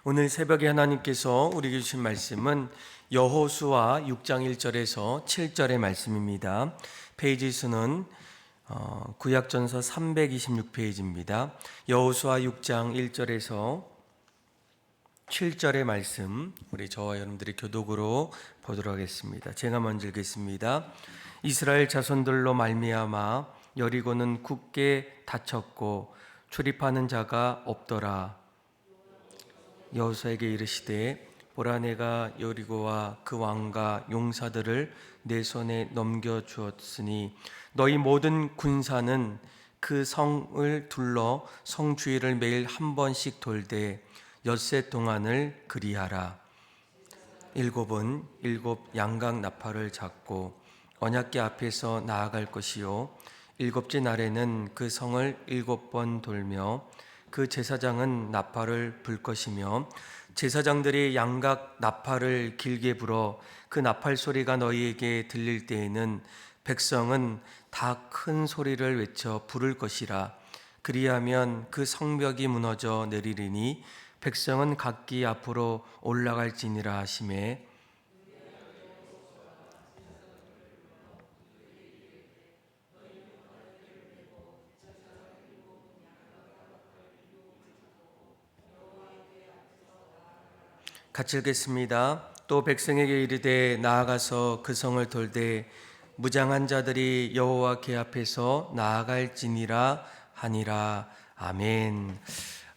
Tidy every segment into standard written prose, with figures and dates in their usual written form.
오늘 새벽에 하나님께서 우리에게 주신 말씀은 여호수아 6장 1절에서 7절의 말씀입니다. 페이지 수는 구약전서 326페이지입니다. 여호수아 6장 1절에서 7절의 말씀, 우리 저와 여러분들이 교독으로 보도록 하겠습니다. 제가 먼저 읽겠습니다. 이스라엘 자손들로 말미암아 여리고는 굳게 닫혔고 출입하는 자가 없더라. 여호수아에게 이르시되 보라, 내가 여리고와 그 왕과 용사들을 내 손에 넘겨 주었으니 너희 모든 군사는 그 성을 둘러 성 주위를 매일 한 번씩 돌되 엿새 동안을 그리하라. 일곱은 일곱 양각 나팔을 잡고 언약궤 앞에서 나아갈 것이요 일곱째 날에는 그 성을 7번 돌며 그 제사장은 나팔을 불 것이며 제사장들이 양각 나팔을 길게 불어 그 나팔 소리가 너희에게 들릴 때에는 백성은 다 큰 소리를 외쳐 부를 것이라. 그리하면 그 성벽이 무너져 내리리니 백성은 각기 앞으로 올라갈지니라 하시매 같이 읽겠습니다. 또 백성에게 이르되 나아가서 그 성을 돌되 무장한 자들이 여호와 궤 앞에서 나아갈지니라 하니라. 아멘.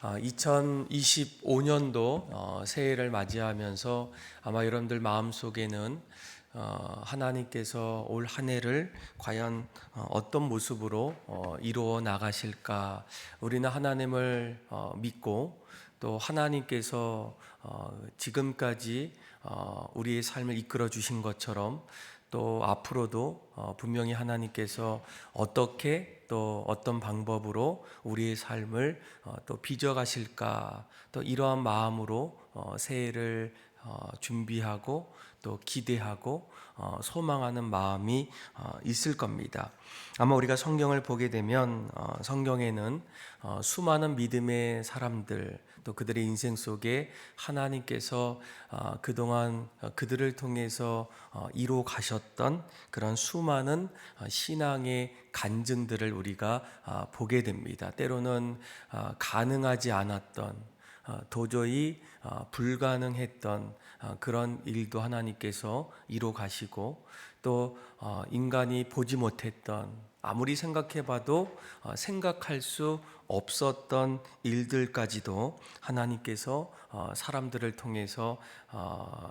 2025년도 새해를 맞이하면서 아마 여러분들 마음속에는 하나님께서 올 한 해를 과연 어떤 모습으로 이루어 나가실까? 우리는 하나님을 믿고 또 하나님께서 지금까지 우리의 삶을 이끌어 주신 것처럼 또 앞으로도 분명히 하나님께서 어떻게 또 어떤 방법으로 우리의 삶을 또 빚어 가실까, 또 이러한 마음으로 새해를 준비하고 또 기대하고 소망하는 마음이 있을 겁니다. 아마 우리가 성경을 보게 되면 성경에는 수많은 믿음의 사람들, 또 그들의 인생 속에 하나님께서 그동안 그들을 통해서 이루어 가셨던 그런 수많은 신앙의 간증들을 우리가 보게 됩니다. 때로는 가능하지 않았던, 도저히 불가능했던 그런 일도 하나님께서 이루어 가시고, 또 인간이 보지 못했던, 아무리 생각해봐도 생각할 수 없었던 일들까지도 하나님께서 사람들을 통해서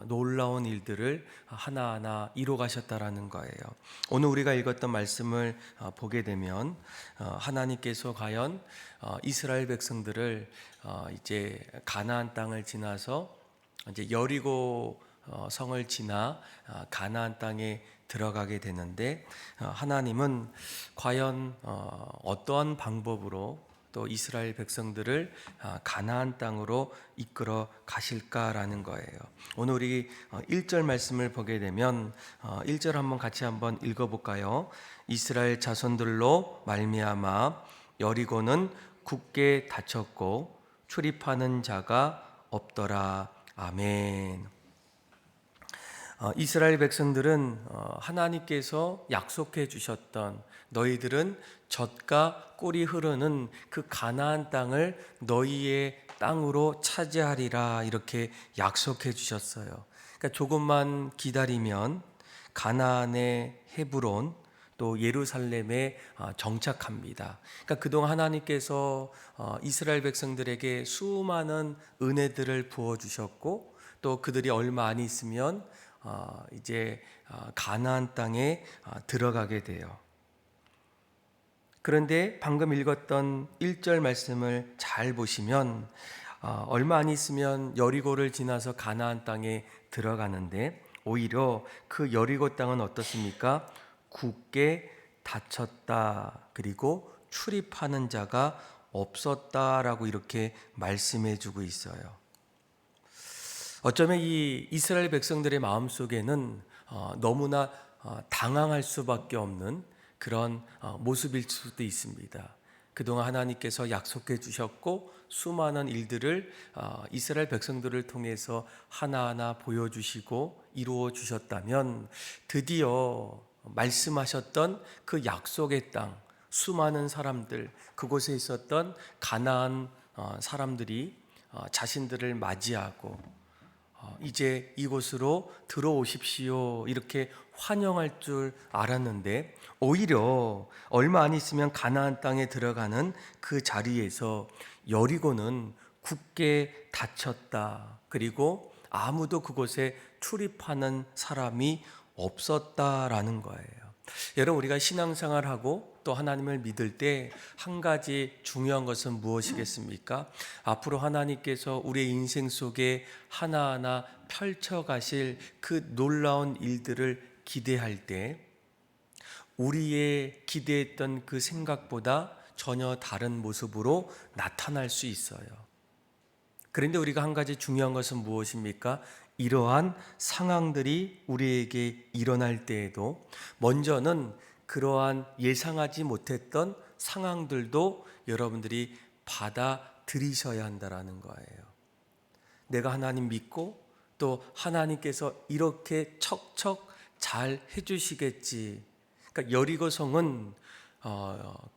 놀라운 일들을 하나하나 이루어 가셨다라는 거예요. 오늘 우리가 읽었던 말씀을 보게 되면 하나님께서 과연 이스라엘 백성들을 이제 가나안 땅을 지나서 이제 여리고 성을 지나 가나안 땅에 들어가게 되는데, 하나님은 과연 어떠한 방법으로 또 이스라엘 백성들을 가나안 땅으로 이끌어 가실까라는 거예요. 오늘 우리 1절 말씀을 보게 되면 1절 한번 같이 한번 읽어볼까요? 이스라엘 자손들로 말미암아 여리고는 굳게 닫혔고 출입하는 자가 없더라. 아멘. 이스라엘 백성들은 하나님께서 약속해 주셨던, 너희들은 젖과 꿀이 흐르는 그 가나안 땅을 너희의 땅으로 차지하리라, 이렇게 약속해 주셨어요. 그러니까 조금만 기다리면 가나안의 헤브론, 또 예루살렘에 정착합니다. 그러니까 그동안 하나님께서 이스라엘 백성들에게 수많은 은혜들을 부어 주셨고, 또 그들이 얼마 안 있으면 이제 가나안 땅에 들어가게 돼요. 그런데 방금 읽었던 1절 말씀을 잘 보시면 얼마 안 있으면 여리고를 지나서 가나안 땅에 들어가는데, 오히려 그 여리고 땅은 어떻습니까? 굳게 닫혔다, 그리고 출입하는 자가 없었다라고 이렇게 말씀해 주고 있어요. 어쩌면 이 이스라엘 백성들의 마음속에는 너무나 당황할 수밖에 없는 그런 모습일 수도 있습니다. 그동안 하나님께서 약속해 주셨고 수많은 일들을 이스라엘 백성들을 통해서 하나하나 보여주시고 이루어 주셨다면, 드디어 말씀하셨던 그 약속의 땅, 수많은 사람들, 그곳에 있었던 가나안 사람들이 자신들을 맞이하고 이제 이곳으로 들어오십시오 이렇게 환영할 줄 알았는데, 오히려 얼마 안 있으면 가나안 땅에 들어가는 그 자리에서 여리고는 굳게 닫혔다. 그리고 아무도 그곳에 출입하는 사람이 없었다라는 거예요. 여러분, 우리가 신앙생활하고 또 하나님을 믿을 때 한 가지 중요한 것은 무엇이겠습니까? 앞으로 하나님께서 우리의 인생 속에 하나하나 펼쳐가실 그 놀라운 일들을 기대할 때 우리의 기대했던 그 생각보다 전혀 다른 모습으로 나타날 수 있어요. 그런데 우리가 한 가지 중요한 것은 무엇입니까? 이러한 상황들이 우리에게 일어날 때에도 먼저는 그러한 예상하지 못했던 상황들도 여러분들이 받아들이셔야 한다는 거예요. 내가 하나님 믿고 또 하나님께서 이렇게 척척 잘 해주시겠지. 그러니까 여리고성은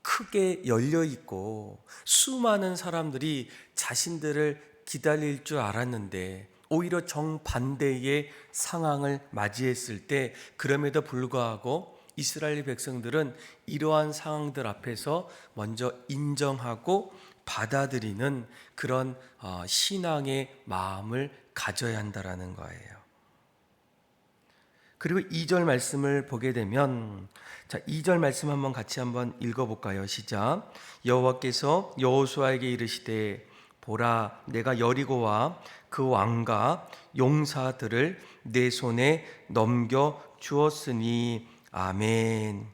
크게 열려 있고 수많은 사람들이 자신들을 기다릴 줄 알았는데 오히려 정반대의 상황을 맞이했을 때, 그럼에도 불구하고 이스라엘 백성들은 이러한 상황들 앞에서 먼저 인정하고 받아들이는 그런 신앙의 마음을 가져야 한다는 거예요. 그리고 2절 말씀을 보게 되면, 자, 2절 말씀 같이 한번 읽어볼까요? 시작. 여호와께서 여호수아에게 이르시되 보라, 내가 여리고와 그 왕과 용사들을 내 손에 넘겨 주었으니. 아멘.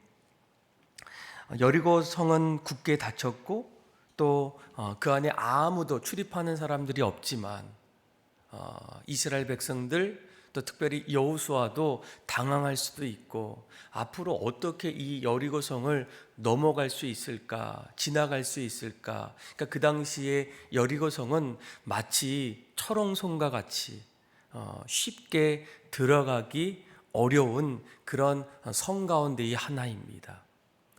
여리고 성은 굳게 닫혔고 또 그 안에 아무도 출입하는 사람들이 없지만 이스라엘 백성들, 또 특별히 여호수아도 당황할 수도 있고 앞으로 어떻게 이 여리고성을 넘어갈 수 있을까, 지나갈 수 있을까. 그러니까 그 당시에 여리고성은 마치 철옹성과 같이 쉽게 들어가기 어려운 그런 성 가운데의 하나입니다.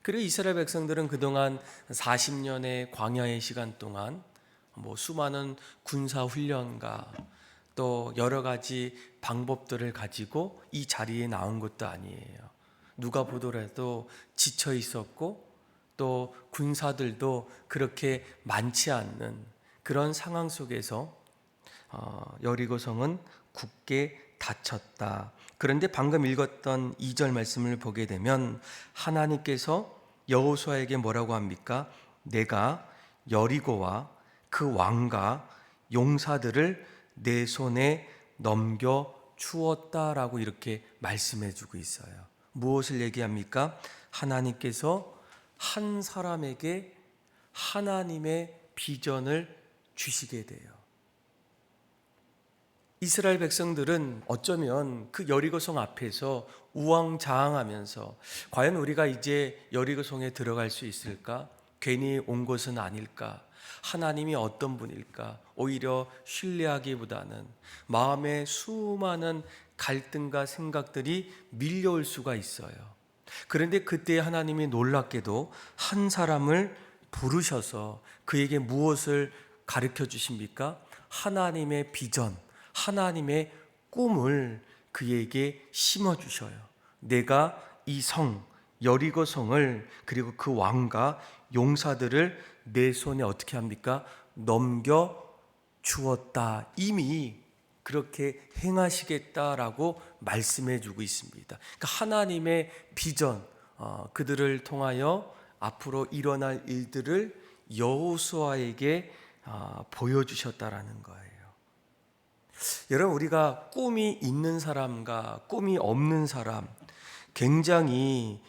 그리고 이스라엘 백성들은 그동안 40년의 광야의 시간 동안 수많은 군사 훈련과 또 여러 가지 방법들을 가지고 이 자리에 나온 것도 아니에요. 누가 보더라도 지쳐 있었고 또 군사들도 그렇게 많지 않는 그런 상황 속에서 여리고성은 굳게 닫혔다. 그런데 방금 읽었던 2절 말씀을 보게 되면 하나님께서 여호수아에게 뭐라고 합니까? 내가 여리고와 그 왕과 용사들을 내 손에 넘겨 주었다라고 이렇게 말씀해 주고 있어요. 무엇을 얘기합니까? 하나님께서 한 사람에게 하나님의 비전을 주시게 돼요. 이스라엘 백성들은 어쩌면 그 여리고성 앞에서 우왕좌왕하면서 과연 우리가 이제 여리고성에 들어갈 수 있을까? 괜히 온 것은 아닐까? 하나님이 어떤 분일까? 오히려 신뢰하기보다는 마음에 수많은 갈등과 생각들이 밀려올 수가 있어요. 그런데 그때 하나님이 놀랍게도 한 사람을 부르셔서 그에게 무엇을 가르쳐 주십니까? 하나님의 비전, 하나님의 꿈을 그에게 심어주셔요. 내가 이 성, 여리고성을, 그리고 그 왕과 용사들을 내 손에 어떻게 합니까? 넘겨 주었다. 이미 그렇게 행하시겠다라고 말씀해 주고 있습니다. 그러니까 하나님의 비전, 그들을 통하여 앞으로 일어날 일들을 여호수아에게 보여주셨다라는 거예요. 여러분, 우리가 꿈이 있는 사람과 꿈이 없는 사람 굉장히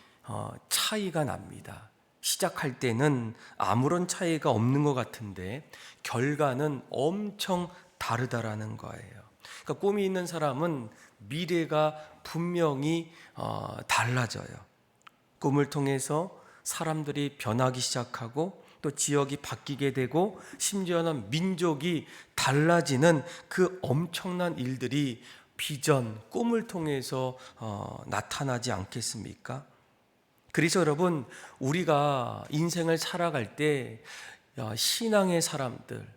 차이가 납니다. 시작할 때는 아무런 차이가 없는 것 같은데 결과는 엄청 다르다라는 거예요. 그러니까 꿈이 있는 사람은 미래가 분명히 달라져요. 꿈을 통해서 사람들이 변하기 시작하고 또 지역이 바뀌게 되고 심지어는 민족이 달라지는 그 엄청난 일들이 비전, 꿈을 통해서 나타나지 않겠습니까? 그래서 여러분, 우리가 인생을 살아갈 때 신앙의 사람들,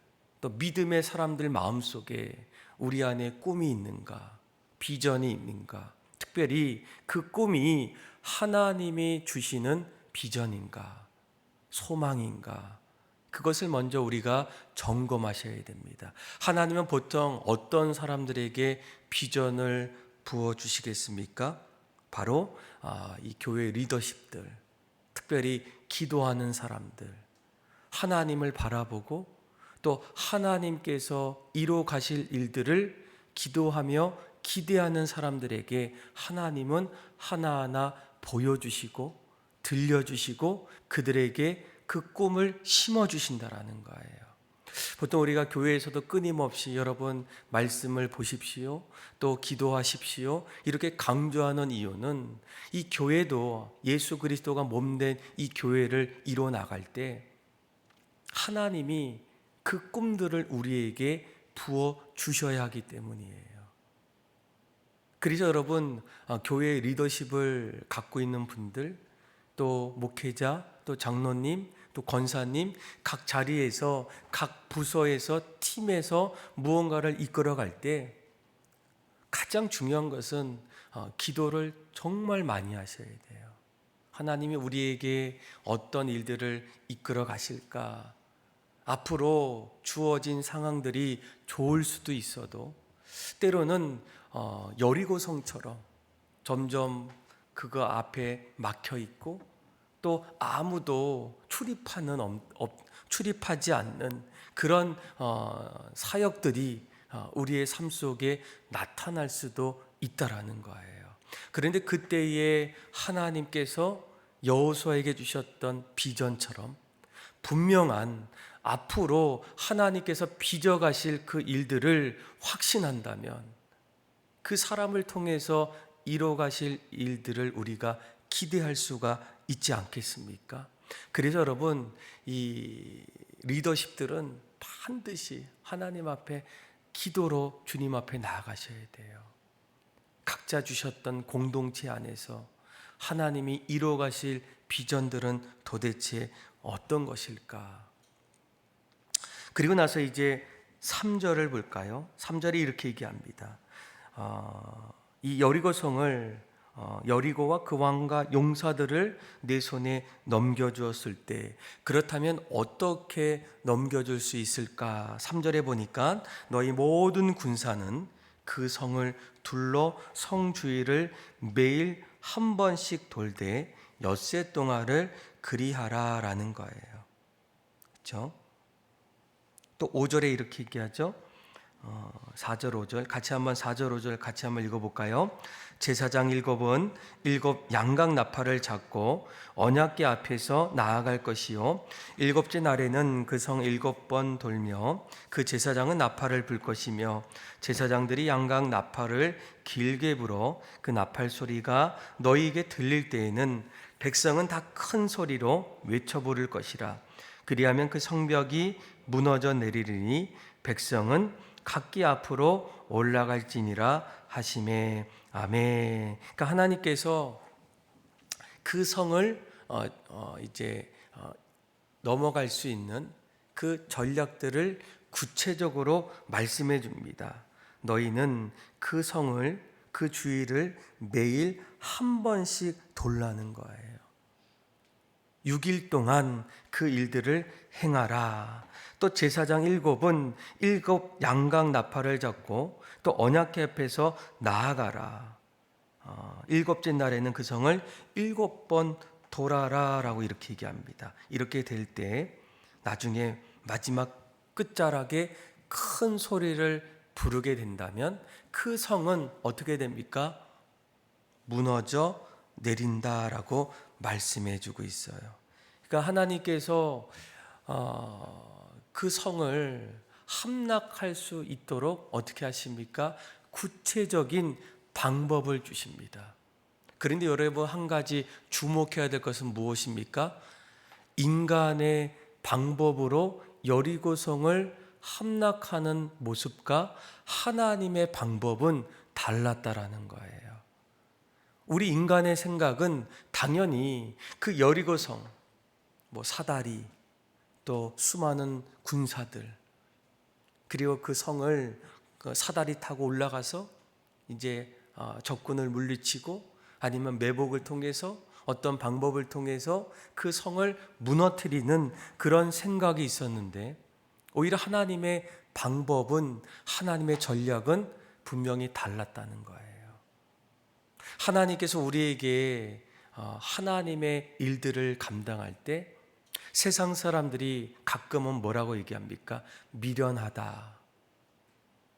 또 믿음의 사람들 마음속에 우리 안에 꿈이 있는가, 비전이 있는가, 특별히 그 꿈이 하나님이 주시는 비전인가, 소망인가, 그것을 먼저 우리가 점검하셔야 됩니다. 하나님은 보통 어떤 사람들에게 비전을 부어주시겠습니까? 바로 이 교회 리더십들, 특별히 기도하는 사람들, 하나님을 바라보고 또 하나님께서 이뤄 가실 일들을 기도하며 기대하는 사람들에게 하나님은 하나하나 보여주시고 들려주시고 그들에게 그 꿈을 심어주신다라는 거예요. 보통 우리가 교회에서도 끊임없이 여러분 말씀을 보십시오, 또 기도하십시오 이렇게 강조하는 이유는 이 교회도 예수 그리스도가 몸된 이 교회를 이뤄 나갈 때 하나님이 그 꿈들을 우리에게 부어 주셔야 하기 때문이에요. 그래서 여러분, 교회의 리더십을 갖고 있는 분들, 또 목회자, 또 장로님, 또 권사님, 각 자리에서, 각 부서에서, 팀에서 무언가를 이끌어갈 때 가장 중요한 것은 기도를 정말 많이 하셔야 돼요. 하나님이 우리에게 어떤 일들을 이끌어 가실까? 앞으로 주어진 상황들이 좋을 수도 있어도 때로는 여리고성처럼 점점 그거 앞에 막혀 있고 또 아무도 출입하지 않는 그런 사역들이 우리의 삶 속에 나타날 수도 있다라는 거예요. 그런데 그때에 하나님께서 여호수아에게 주셨던 비전처럼 분명한 앞으로 하나님께서 빚어가실 그 일들을 확신한다면 그 사람을 통해서 이뤄가실 일들을 우리가 기대할 수가 있지 않겠습니까? 그래서 여러분, 이 리더십들은 반드시 하나님 앞에 기도로 주님 앞에 나아가셔야 돼요. 각자 주셨던 공동체 안에서 하나님이 이뤄가실 비전들은 도대체 어떤 것일까? 그리고 나서 이제 3절을 볼까요? 3절이 이렇게 얘기합니다. 이 여리고성을 여리고와 그 왕과 용사들을 내 손에 넘겨주었을 때 그렇다면 어떻게 넘겨줄 수 있을까? 3절에 보니까 너희 모든 군사는 그 성을 둘러 성 주위를 매일 한 번씩 돌되 엿새 동안을 그리하라라는 거예요. 그렇죠? 또 5절에 이렇게 얘기하죠. 4절 5절 같이 한번 4절 5절 같이 한번 읽어볼까요? 제사장 일곱은 일곱 양각 나팔을 잡고 언약궤 앞에서 나아갈 것이요 일곱째 날에는 그 성 7번 돌며 그 제사장은 나팔을 불 것이며 제사장들이 양각 나팔을 길게 불어 그 나팔 소리가 너희에게 들릴 때에는 백성은 다 큰 소리로 외쳐 부를 것이라. 그리하면 그 성벽이 무너져 내리리니 백성은 각기 앞으로 올라갈지니라 하시매. 아멘. 그러니까 하나님께서 그 성을 넘어갈 수 있는 그 전략들을 구체적으로 말씀해 줍니다. 너희는 그 성을 그 주위를 매일 한 번씩 돌라는 거예요. 6일 동안 그 일들을 행하라. 또 제사장 7은 7 양각 나팔을 잡고 또 언약궤 앞에서 나아가라. 7째 날에는 그 성을 7번 돌아라 라고 이렇게 얘기합니다. 이렇게 될 때 나중에 마지막 끝자락에 큰 소리를 부르게 된다면 그 성은 어떻게 됩니까? 무너져 내린다라고 말씀해 주고 있어요. 그러니까 하나님께서 그 성을 함락할 수 있도록 어떻게 하십니까? 구체적인 방법을 주십니다. 그런데 여러분 한 가지 주목해야 될 것은 무엇입니까? 인간의 방법으로 여리고성을 함락하는 모습과 하나님의 방법은 달랐다라는 거예요. 우리 인간의 생각은 당연히 그 여리고성, 사다리, 또 수많은 군사들, 그리고 그 성을 사다리 타고 올라가서 이제 적군을 물리치고 아니면 매복을 통해서 어떤 방법을 통해서 그 성을 무너뜨리는 그런 생각이 있었는데, 오히려 하나님의 방법은, 하나님의 전략은 분명히 달랐다는 거예요. 하나님께서 우리에게 하나님의 일들을 감당할 때 세상 사람들이 가끔은 뭐라고 얘기합니까? 미련하다,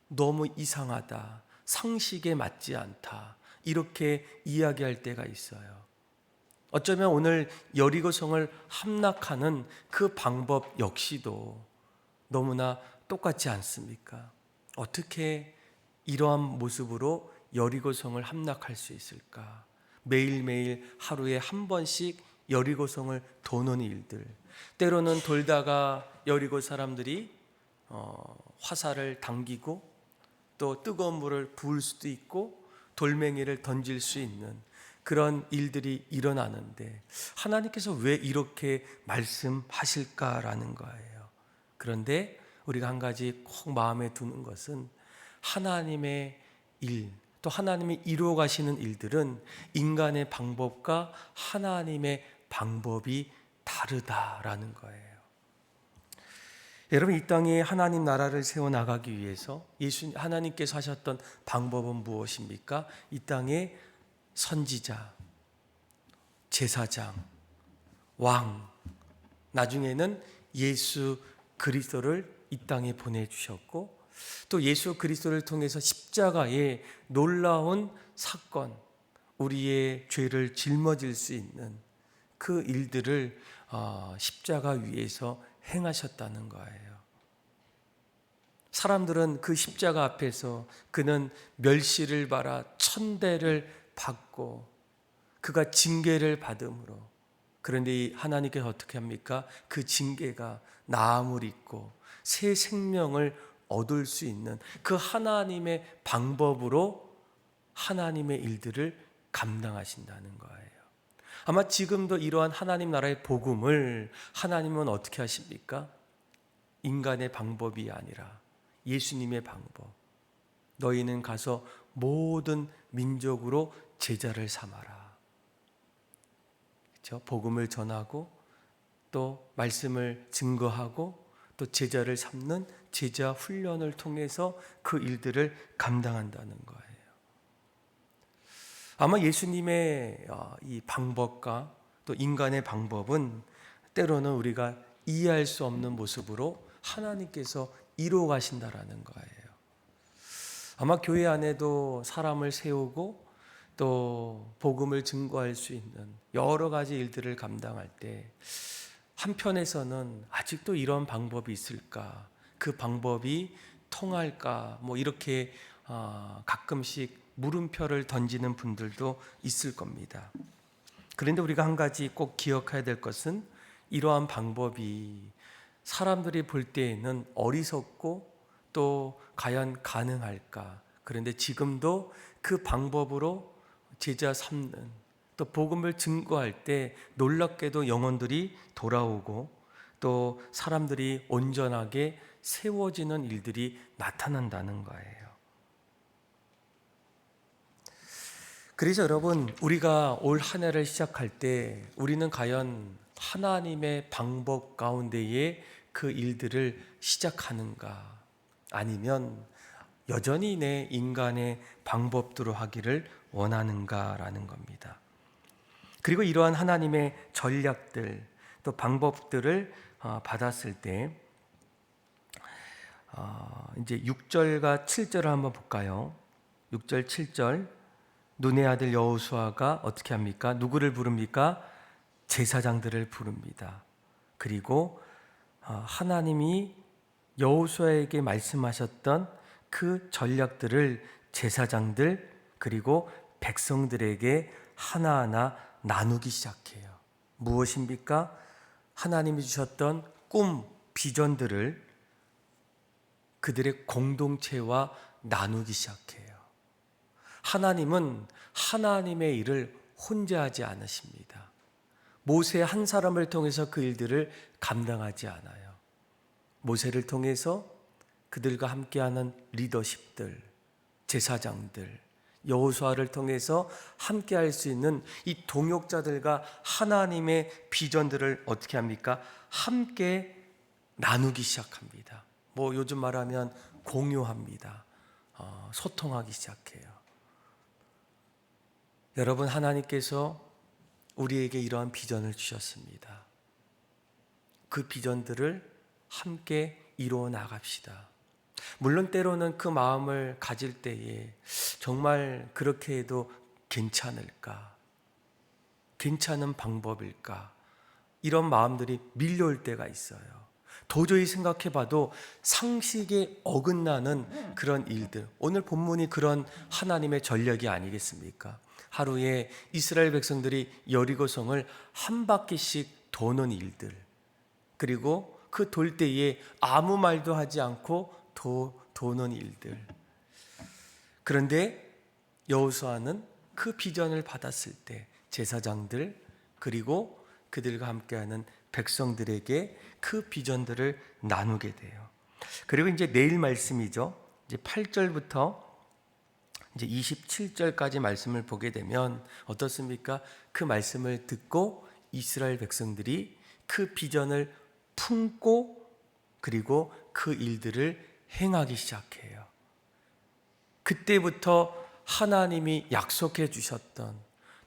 너무 이상하다, 상식에 맞지 않다, 이렇게 이야기할 때가 있어요. 어쩌면 오늘 여리고성을 함락하는 그 방법 역시도 너무나 똑같지 않습니까? 어떻게 이러한 모습으로 여리고성을 함락할 수 있을까? 매일매일 하루에 한 번씩 여리고성을 도는 일들, 때로는 돌다가 여리고 사람들이 화살을 당기고 또 뜨거운 물을 부을 수도 있고 돌멩이를 던질 수 있는 그런 일들이 일어나는데, 하나님께서 왜 이렇게 말씀하실까라는 거예요. 그런데 우리가 한 가지 꼭 마음에 두는 것은, 하나님의 일, 또 하나님이 이루어 가시는 일들은 인간의 방법과 하나님의 방법이 다르다라는 거예요. 여러분, 이 땅에 하나님 나라를 세워나가기 위해서 하나님께서 하셨던 방법은 무엇입니까? 이 땅에 선지자, 제사장, 왕, 나중에는 예수 그리스도를 이 땅에 보내주셨고, 또 예수 그리스도를 통해서 십자가의 놀라운 사건, 우리의 죄를 짊어질 수 있는 그 일들을 십자가 위에서 행하셨다는 거예요. 사람들은 그 십자가 앞에서 그는 멸시를 받아 천대를 받고 그가 징계를 받음으로, 그런데 하나님께서 어떻게 합니까? 그 징계가 나음을 입고 새 생명을 얻을 수 있는 그 하나님의 방법으로 하나님의 일들을 감당하신다는 거예요. 아마 지금도 이러한 하나님 나라의 복음을 하나님은 어떻게 하십니까? 인간의 방법이 아니라 예수님의 방법. 너희는 가서 모든 민족으로 제자를 삼아라. 그렇죠? 복음을 전하고 또 말씀을 증거하고 또 제자를 삼는 제자 훈련을 통해서 그 일들을 감당한다는 거예요. 아마 예수님의 이 방법과 또 인간의 방법은 때로는 우리가 이해할 수 없는 모습으로 하나님께서 이루어 가신다라는 거예요. 아마 교회 안에도 사람을 세우고 또 복음을 증거할 수 있는 여러 가지 일들을 감당할 때, 한편에서는 아직도 이런 방법이 있을까? 그 방법이 통할까? 이렇게 가끔씩 물음표를 던지는 분들도 있을 겁니다. 그런데 우리가 한 가지 꼭 기억해야 될 것은, 이러한 방법이 사람들이 볼 때에는 어리석고 또 과연 가능할까? 그런데 지금도 그 방법으로 제자 삼는, 또 복음을 증거할 때 놀랍게도 영혼들이 돌아오고 또 사람들이 온전하게 세워지는 일들이 나타난다는 거예요. 그래서 여러분, 우리가 올 한 해를 시작할 때 우리는 과연 하나님의 방법 가운데에 그 일들을 시작하는가, 아니면 여전히 내 인간의 방법대로 하기를 원하는가라는 겁니다. 그리고 이러한 하나님의 전략들, 또 방법들을 받았을 때 이제 6절과 7절을 한번 볼까요? 6절, 7절. 눈의 아들 여호수아가 어떻게 합니까? 누구를 부릅니까? 제사장들을 부릅니다. 그리고 하나님이 여호수아에게 말씀하셨던 그 전략들을 제사장들 그리고 백성들에게 하나하나 나누기 시작해요. 무엇입니까? 하나님이 주셨던 꿈, 비전들을 그들의 공동체와 나누기 시작해요. 하나님은 하나님의 일을 혼자 하지 않으십니다. 모세 한 사람을 통해서 그 일들을 감당하지 않아요. 모세를 통해서 그들과 함께하는 리더십들, 제사장들, 여호수아를 통해서 함께할 수 있는 이 동역자들과 하나님의 비전들을 어떻게 합니까? 함께 나누기 시작합니다. 요즘 말하면 공유합니다. 소통하기 시작해요. 여러분, 하나님께서 우리에게 이러한 비전을 주셨습니다. 그 비전들을 함께 이루어 나갑시다. 물론 때로는 그 마음을 가질 때에 정말 그렇게 해도 괜찮을까? 괜찮은 방법일까? 이런 마음들이 밀려올 때가 있어요. 도저히 생각해봐도 상식에 어긋나는 그런 일들. 오늘 본문이 그런 하나님의 전략이 아니겠습니까? 하루에 이스라엘 백성들이 여리고성을 한 바퀴씩 도는 일들, 그리고 그 돌 때에 아무 말도 하지 않고 도는 일들. 그런데 여호수아는 그 비전을 받았을 때 제사장들 그리고 그들과 함께하는 백성들에게 그 비전들을 나누게 돼요. 그리고 이제 내일 말씀이죠. 이제 8절부터 이제 27절까지 말씀을 보게 되면 어떻습니까? 그 말씀을 듣고 이스라엘 백성들이 그 비전을 품고 그리고 그 일들을 행하기 시작해요. 그때부터 하나님이 약속해 주셨던,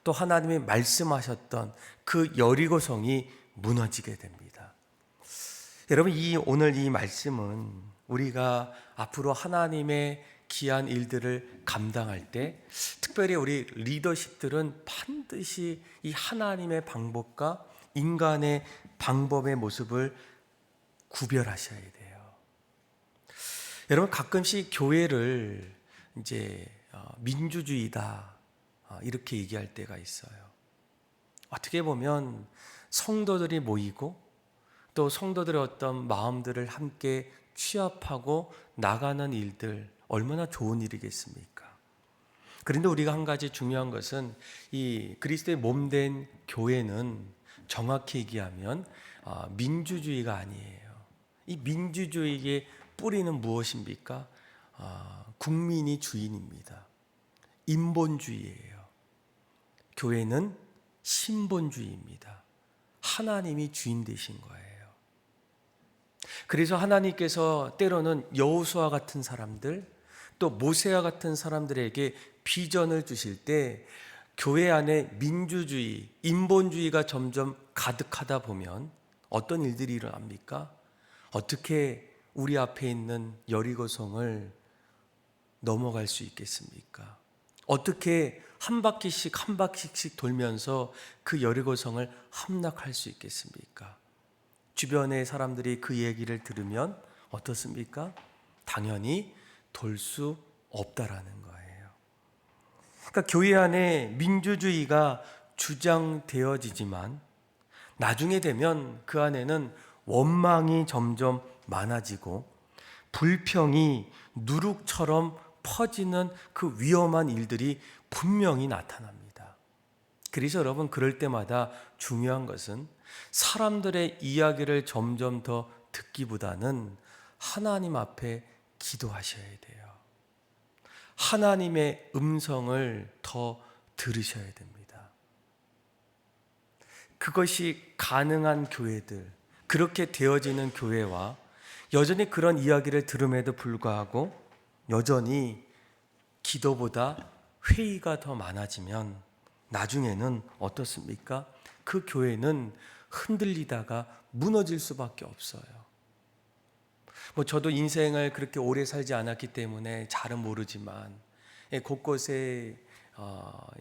또 하나님이 말씀하셨던 그 여리고성이 무너지게 됩니다. 여러분, 오늘 이 말씀은 우리가 앞으로 하나님의 귀한 일들을 감당할 때, 특별히 우리 리더십들은 반드시 이 하나님의 방법과 인간의 방법의 모습을 구별하셔야 돼요. 여러분, 가끔씩 교회를 이제 민주주의다 이렇게 얘기할 때가 있어요. 어떻게 보면 성도들이 모이고 또 성도들의 어떤 마음들을 함께 취합하고 나가는 일들, 얼마나 좋은 일이겠습니까? 그런데 우리가 한 가지 중요한 것은 이 그리스도의 몸된 교회는 정확히 얘기하면 민주주의가 아니에요. 이 민주주의의 뿌리는 무엇입니까? 국민이 주인입니다. 인본주의예요. 교회는 신본주의입니다. 하나님이 주인 되신 거예요. 그래서 하나님께서 때로는 여호수아 같은 사람들, 또 모세와 같은 사람들에게 비전을 주실 때 교회 안에 민주주의, 인본주의가 점점 가득하다 보면 어떤 일들이 일어납니까? 어떻게 우리 앞에 있는 여리고성을 넘어갈 수 있겠습니까? 어떻게 한 바퀴씩 돌면서 그 여리고성을 함락할 수 있겠습니까? 주변의 사람들이 그 얘기를 들으면 어떻습니까? 당연히 돌 수 없다라는 거예요. 그러니까 교회 안에 민주주의가 주장되어지지만 나중에 되면 그 안에는 원망이 점점 많아지고 불평이 누룩처럼 퍼지는 그 위험한 일들이 분명히 나타납니다. 그래서 여러분, 그럴 때마다 중요한 것은 사람들의 이야기를 점점 더 듣기보다는 하나님 앞에 기도하셔야 돼요. 하나님의 음성을 더 들으셔야 됩니다. 그것이 가능한 교회들, 그렇게 되어지는 교회와 여전히 그런 이야기를 들음에도 불구하고 여전히 기도보다 회의가 더 많아지면 나중에는 어떻습니까? 그 교회는 흔들리다가 무너질 수밖에 없어요. 저도 인생을 그렇게 오래 살지 않았기 때문에 잘은 모르지만 곳곳에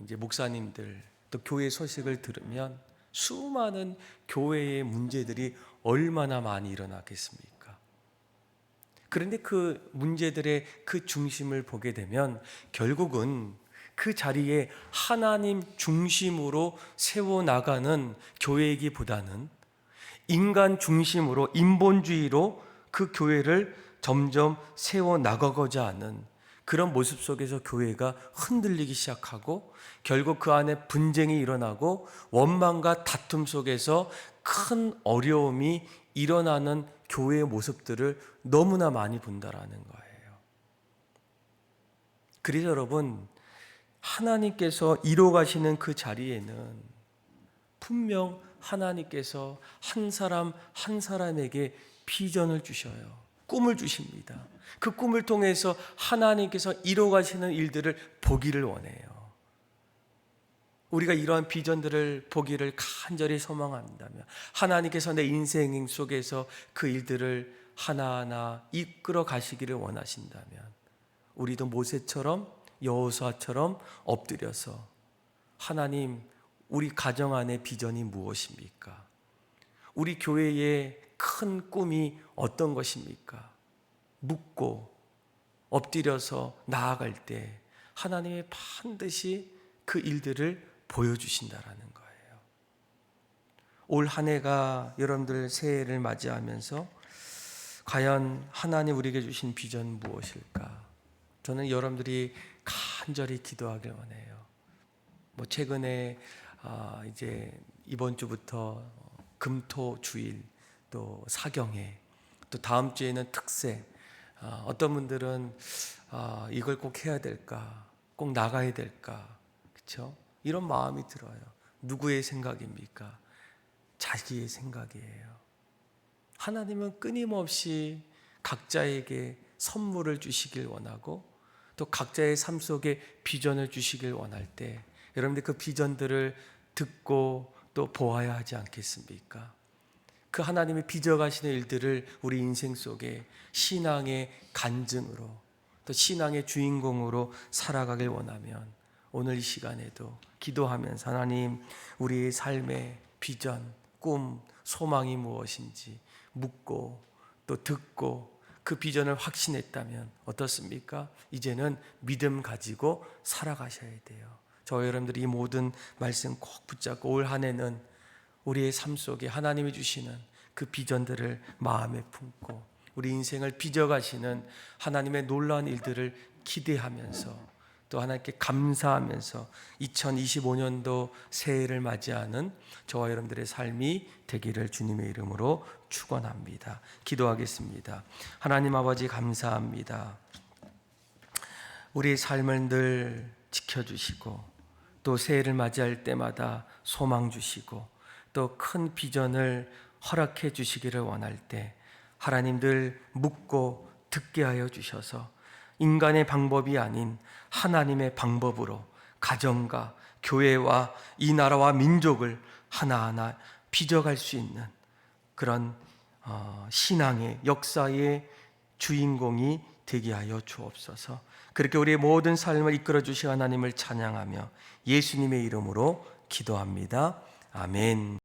이제 목사님들 또 교회 소식을 들으면 수많은 교회의 문제들이 얼마나 많이 일어나겠습니까? 그런데 그 문제들의 그 중심을 보게 되면 결국은 그 자리에 하나님 중심으로 세워나가는 교회이기보다는 인간 중심으로 인본주의로 그 교회를 점점 세워 나가고자 하는 그런 모습 속에서 교회가 흔들리기 시작하고 결국 그 안에 분쟁이 일어나고 원망과 다툼 속에서 큰 어려움이 일어나는 교회의 모습들을 너무나 많이 본다라는 거예요. 그래서 여러분, 하나님께서 이뤄가시는 그 자리에는 분명 하나님께서 한 사람 한 사람에게 비전을 주셔요. 꿈을 주십니다. 그 꿈을 통해서 하나님께서 이뤄가시는 일들을 보기를 원해요. 우리가 이러한 비전들을 보기를 간절히 소망한다면, 하나님께서 내 인생 속에서 그 일들을 하나하나 이끌어 가시기를 원하신다면, 우리도 모세처럼 여호수아처럼 엎드려서 하나님, 우리 가정 안의 비전이 무엇입니까? 우리 교회의 큰 꿈이 어떤 것입니까? 묻고 엎드려서 나아갈 때 하나님이 반드시 그 일들을 보여주신다라는 거예요. 올 한 해가 여러분들 새해를 맞이하면서 과연 하나님 우리에게 주신 비전 무엇일까? 저는 여러분들이 간절히 기도하길 원해요. 최근에 이제 이번 주부터 금토 주일, 또 사경회, 또 다음 주에는 특세. 어떤 분들은 이걸 꼭 해야 될까? 꼭 나가야 될까? 그렇죠? 이런 마음이 들어요. 누구의 생각입니까? 자기의 생각이에요. 하나님은 끊임없이 각자에게 선물을 주시길 원하고 또 각자의 삶 속에 비전을 주시길 원할 때 여러분들 그 비전들을 듣고 또 보아야 하지 않겠습니까? 그 하나님이 빚어가시는 일들을 우리 인생 속에 신앙의 간증으로 또 신앙의 주인공으로 살아가길 원하면 오늘 이 시간에도 기도하면서 하나님, 우리의 삶의 비전, 꿈, 소망이 무엇인지 묻고 또 듣고 그 비전을 확신했다면 어떻습니까? 이제는 믿음 가지고 살아가셔야 돼요. 저 여러분들이 이 모든 말씀 꼭 붙잡고 올 한 해는 우리의 삶 속에 하나님이 주시는 그 비전들을 마음에 품고 우리 인생을 빚어가시는 하나님의 놀라운 일들을 기대하면서 또 하나님께 감사하면서 2025년도 새해를 맞이하는 저와 여러분들의 삶이 되기를 주님의 이름으로 축원합니다. 기도하겠습니다. 하나님 아버지 감사합니다. 우리의 삶을 늘 지켜주시고 또 새해를 맞이할 때마다 소망 주시고 또 큰 비전을 허락해 주시기를 원할 때 하나님 늘 묻고 듣게 하여 주셔서 인간의 방법이 아닌 하나님의 방법으로 가정과 교회와 이 나라와 민족을 하나하나 빚어갈 수 있는 그런 신앙의 역사의 주인공이 되게 하여 주옵소서. 그렇게 우리의 모든 삶을 이끌어 주신 하나님을 찬양하며 예수님의 이름으로 기도합니다. 아멘.